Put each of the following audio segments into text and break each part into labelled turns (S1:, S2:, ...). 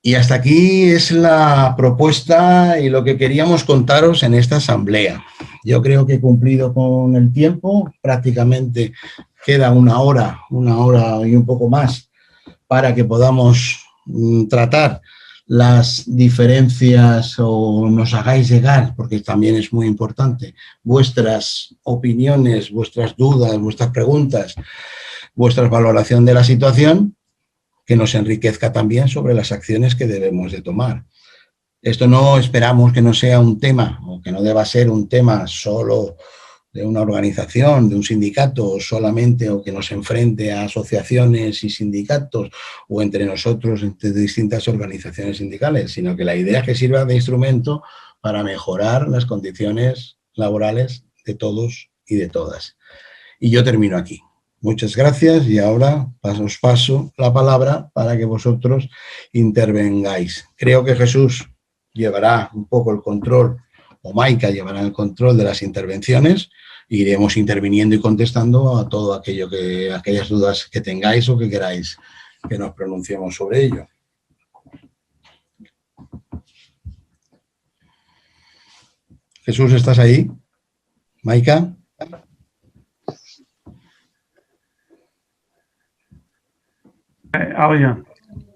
S1: Y hasta aquí es la propuesta y lo que queríamos contaros en esta asamblea. Yo creo que he cumplido con el tiempo, prácticamente queda una hora y un poco más para que podamos tratar las diferencias o nos hagáis llegar, porque también es muy importante, vuestras opiniones, vuestras dudas, vuestras preguntas, vuestra valoración de la situación, que nos enriquezca también sobre las acciones que debemos de tomar. Esto no esperamos que no sea un tema, o que no deba ser un tema solo de una organización, de un sindicato, o solamente, o que nos enfrente a asociaciones y sindicatos, o entre nosotros, entre distintas organizaciones sindicales, sino que la idea es que sirva de instrumento para mejorar las condiciones laborales de todos y de todas. Y yo termino aquí. Muchas gracias y ahora os paso la palabra para que vosotros intervengáis. Creo que Jesús llevará un poco el control, o Maika llevará el control de las intervenciones, e iremos interviniendo y contestando a todo aquello aquellas dudas que tengáis o que queráis que nos pronunciemos sobre ello. Jesús, ¿estás ahí? Maika.
S2: Audio.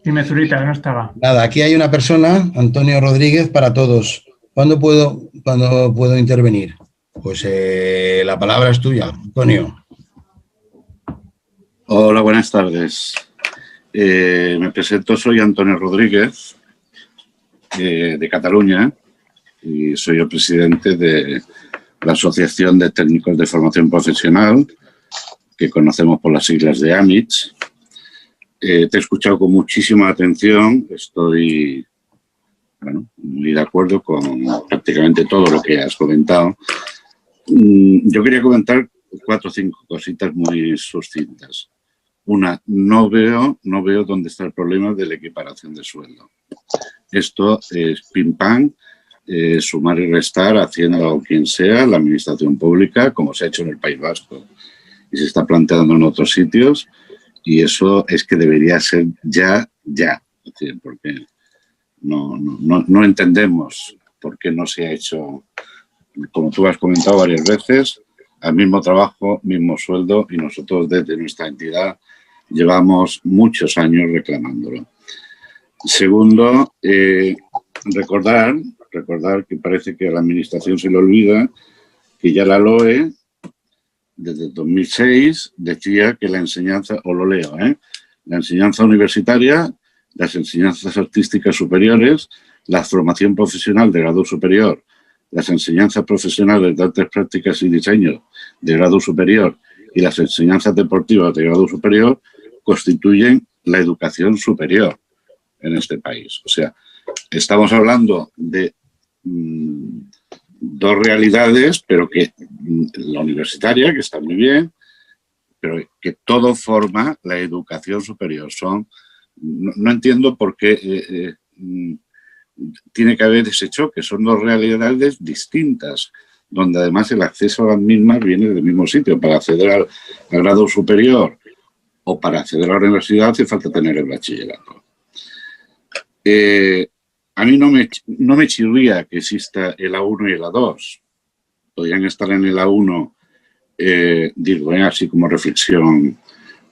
S2: Dime, Zurita, que no estaba.
S1: Nada, aquí hay una persona, Antonio Rodríguez, para todos. ¿Cuándo puedo intervenir? Pues la palabra es tuya, Antonio.
S3: Hola, buenas tardes. Me presento, soy Antonio Rodríguez, de Cataluña, y soy el presidente de la Asociación de Técnicos de Formación Profesional, que conocemos por las siglas de AMITS. Te he escuchado con muchísima atención, estoy muy de acuerdo con prácticamente todo lo que has comentado. Yo quería comentar 4 o 5 cositas muy sucintas. Una, no veo dónde está el problema de la equiparación de sueldo. Esto es pim pam, sumar y restar, Hacienda o quien sea, la administración pública, como se ha hecho en el País Vasco y se está planteando en otros sitios. Y eso es que debería ser ya. Es decir, porque no entendemos por qué no se ha hecho, como tú has comentado varias veces, al mismo trabajo, mismo sueldo, y nosotros desde nuestra entidad llevamos muchos años reclamándolo. Segundo, recordar que parece que a la Administración se le olvida que ya la LOE, desde el 2006, decía que la enseñanza, o lo leo, la enseñanza universitaria, las enseñanzas artísticas superiores, la formación profesional de grado superior, las enseñanzas profesionales de artes prácticas y diseño de grado superior y las enseñanzas deportivas de grado superior constituyen la educación superior en este país. O sea, estamos hablando de dos realidades, pero que la universitaria, que está muy bien, pero que todo forma la educación superior. No entiendo por qué tiene que haber ese choque. Son dos realidades distintas, donde además el acceso a las mismas viene del mismo sitio. Para acceder al grado superior o para acceder a la universidad hace falta tener el bachillerato. A mí no me chirría que exista el A1 y el A2. Podrían estar en el A1, digo, así como reflexión,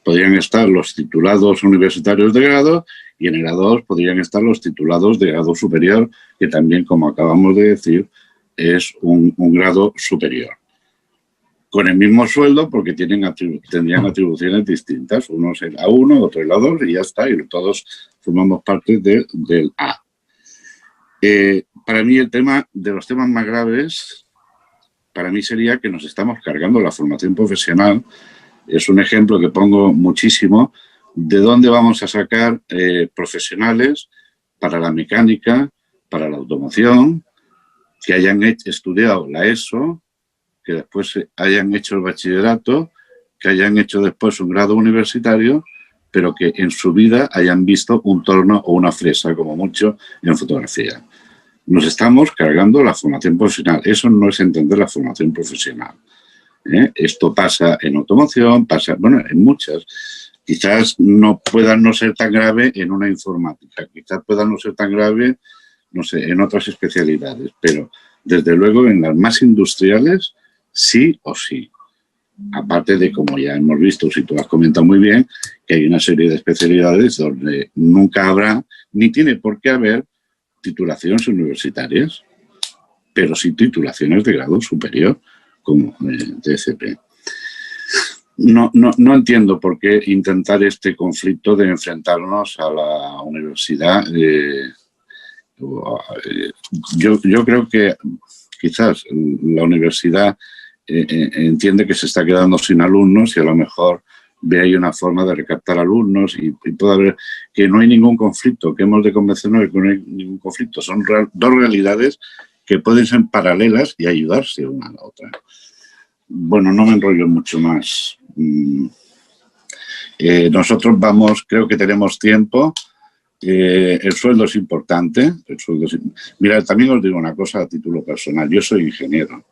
S3: podrían estar los titulados universitarios de grado y en el A2 podrían estar los titulados de grado superior, que también, como acabamos de decir, es un grado superior. Con el mismo sueldo, porque tendrían atribuciones distintas. Uno es el A1, otro el A2 y ya está, y todos formamos parte del A. Para mí el tema de los temas más graves, para mí sería que nos estamos cargando la formación profesional. Es un ejemplo que pongo muchísimo, de dónde vamos a sacar profesionales para la mecánica, para la automoción, que hayan estudiado la ESO, que después hayan hecho el bachillerato, que hayan hecho después un grado universitario, pero que en su vida hayan visto un torno o una fresa, como mucho, en fotografía. Nos estamos cargando la formación profesional. Eso no es entender la formación profesional. Esto pasa en automoción, pasa, bueno, en muchas. Quizás no pueda no ser tan grave en una informática, quizás pueda no ser tan grave, no sé, en otras especialidades, pero desde luego en las más industriales sí o sí. Aparte de, como ya hemos visto, si tú has comentado muy bien, que hay una serie de especialidades donde nunca habrá, ni tiene por qué haber, titulaciones universitarias, pero sí titulaciones de grado superior, como DCP. No entiendo por qué intentar este conflicto de enfrentarnos a la universidad. Yo creo que quizás la universidad entiende que se está quedando sin alumnos y a lo mejor ve ahí una forma de recaptar alumnos y puede haber que no hay ningún conflicto, que hemos de convencernos de que no hay ningún conflicto. Son dos realidades que pueden ser paralelas y ayudarse una a la otra. Bueno, no me enrollo mucho más. Nosotros creo que tenemos tiempo. El sueldo es importante. Mira, también os digo una cosa a título personal. Yo soy ingeniero,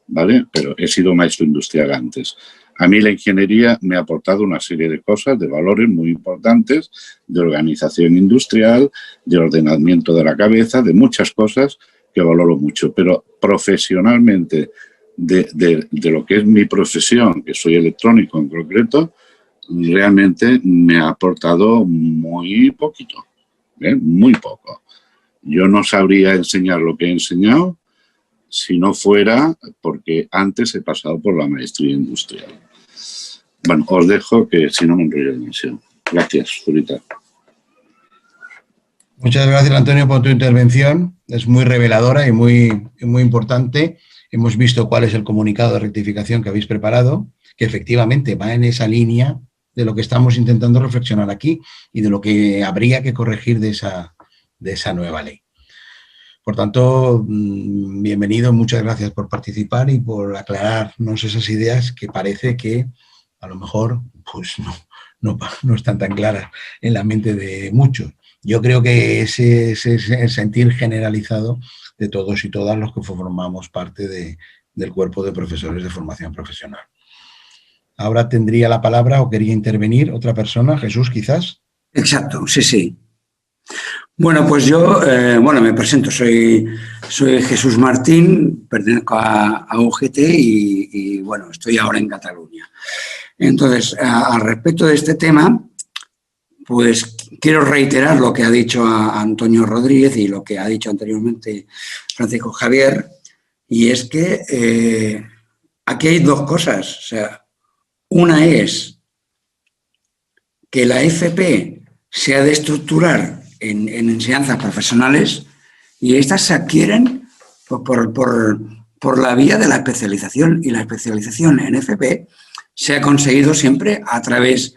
S3: ¿vale? Pero he sido maestro industrial antes. A mí la ingeniería me ha aportado una serie de cosas, de valores muy importantes, de organización industrial, de ordenamiento de la cabeza, de muchas cosas que valoro mucho. Pero profesionalmente, de lo que es mi profesión, que soy electrónico en concreto, realmente me ha aportado muy poquito, muy poco. Yo no sabría enseñar lo que he enseñado si no fuera porque antes he pasado por la maestría industrial. Bueno, os dejo que si no me enrollo demasiado. Gracias, Zurita.
S1: Muchas gracias, Antonio, por tu intervención. Es muy reveladora y muy importante. Hemos visto cuál es el comunicado de rectificación que habéis preparado, que efectivamente va en esa línea de lo que estamos intentando reflexionar aquí y de lo que habría que corregir de esa nueva ley. Por tanto, bienvenido, muchas gracias por participar y por aclararnos esas ideas que parece que a lo mejor pues no están tan claras en la mente de muchos. Yo creo que ese es el sentir generalizado de todos y todas los que formamos parte del cuerpo de profesores de formación profesional. Ahora tendría la palabra o quería intervenir otra persona, Jesús, quizás.
S4: Exacto, sí. Bueno, pues yo, me presento, soy Jesús Martín, pertenezco a UGT y bueno, estoy ahora en Cataluña. Entonces, al respecto de este tema, pues quiero reiterar lo que ha dicho Antonio Rodríguez y lo que ha dicho anteriormente Francisco Javier, y es que aquí hay dos cosas. O sea, una es que la FP se ha de estructurar en enseñanzas profesionales y estas se adquieren por la vía de la especialización, y la especialización en FP se ha conseguido siempre a través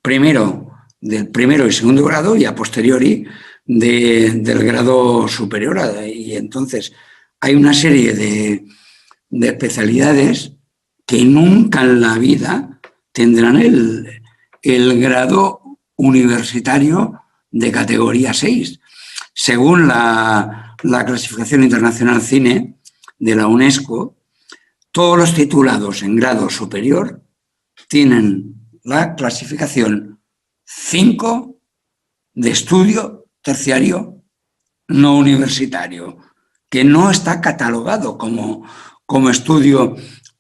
S4: primero del primero y segundo grado y a posteriori del grado superior. Y entonces hay una serie de especialidades que nunca en la vida tendrán el grado universitario de categoría 6. Según la clasificación internacional CINE de la UNESCO, todos los titulados en grado superior tienen la clasificación 5 de estudio terciario no universitario, que no está catalogado como estudio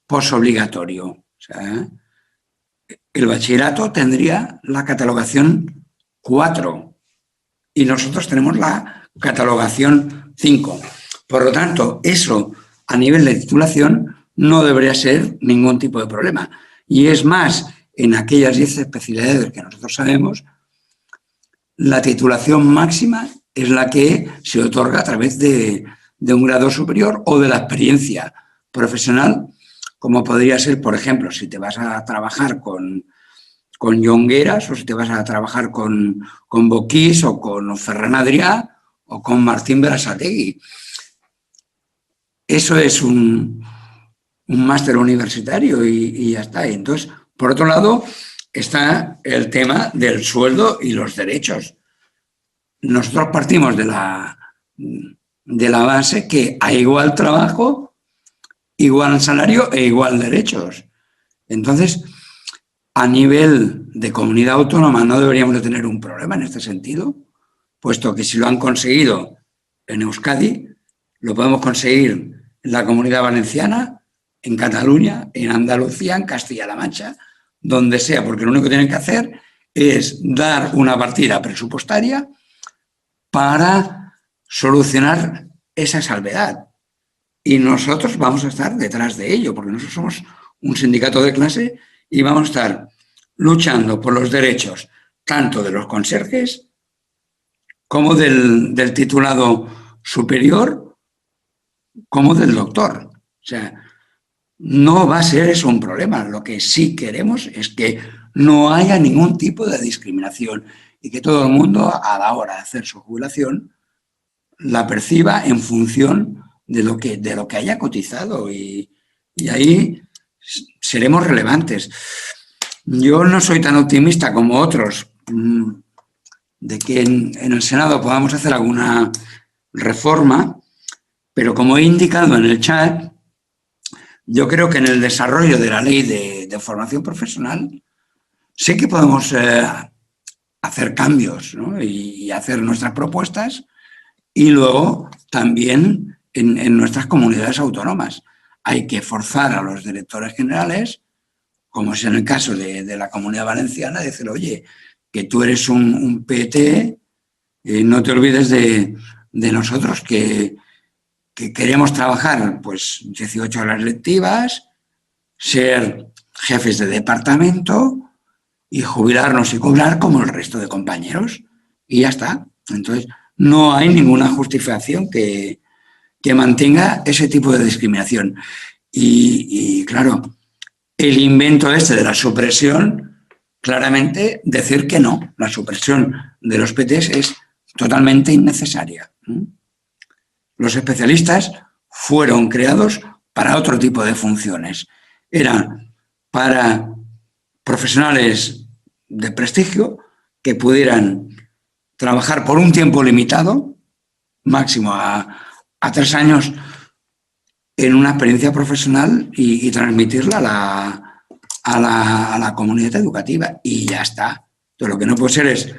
S4: posobligatorio. O sea, el bachillerato tendría la catalogación 4 y nosotros tenemos la catalogación 5. Por lo tanto, eso a nivel de titulación no debería ser ningún tipo de problema. Y es más, en aquellas 10 especialidades que nosotros sabemos, la titulación máxima es la que se otorga a través de un grado superior o de la experiencia profesional, como podría ser, por ejemplo, si te vas a trabajar con Jongueras o si te vas a trabajar con Boquís o con Ferran Adrià o con Martín Berasategui. Eso es un máster universitario y ya está. Entonces, por otro lado, está el tema del sueldo y los derechos. Nosotros partimos de la base que a igual trabajo, igual salario e igual derechos. Entonces, a nivel de comunidad autónoma no deberíamos de tener un problema en este sentido, puesto que si lo han conseguido en Euskadi, lo podemos conseguir en la Comunidad Valenciana, en Cataluña, en Andalucía, en Castilla-La Mancha, donde sea, porque lo único que tienen que hacer es dar una partida presupuestaria para solucionar esa salvedad. Y nosotros vamos a estar detrás de ello, porque nosotros somos un sindicato de clase y vamos a estar luchando por los derechos tanto de los conserjes como del titulado superior, como del doctor. O sea, no va a ser eso un problema. Lo que sí queremos es que no haya ningún tipo de discriminación y que todo el mundo, a la hora de hacer su jubilación, la perciba en función de lo que haya cotizado y ahí seremos relevantes. Yo no soy tan optimista como otros de que en el Senado podamos hacer alguna reforma, pero como he indicado en el chat, yo creo que en el desarrollo de la ley de formación profesional sí que podemos hacer cambios, ¿no? y hacer nuestras propuestas y luego también en nuestras comunidades autónomas. Hay que forzar a los directores generales, como es en el caso de la Comunidad Valenciana, decir, oye, que tú eres un PT, no te olvides de nosotros que queremos trabajar pues 18 horas lectivas, ser jefes de departamento y jubilarnos y cobrar como el resto de compañeros. Y ya está. Entonces, no hay ninguna justificación que mantenga ese tipo de discriminación. Y claro, el invento este de la supresión, claramente decir que no, la supresión de los PTs es totalmente innecesaria. Los especialistas fueron creados para otro tipo de funciones. Eran para profesionales de prestigio que pudieran trabajar por un tiempo limitado, máximo a 3 años, en una experiencia profesional y transmitirla a la comunidad educativa y ya está. Entonces, lo que no puede ser es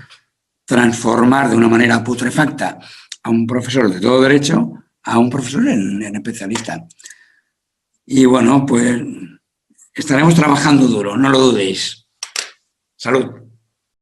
S4: transformar de una manera putrefacta a un profesor de todo derecho a un profesor en especialista. Y bueno, pues estaremos trabajando duro, no lo dudéis. Salud.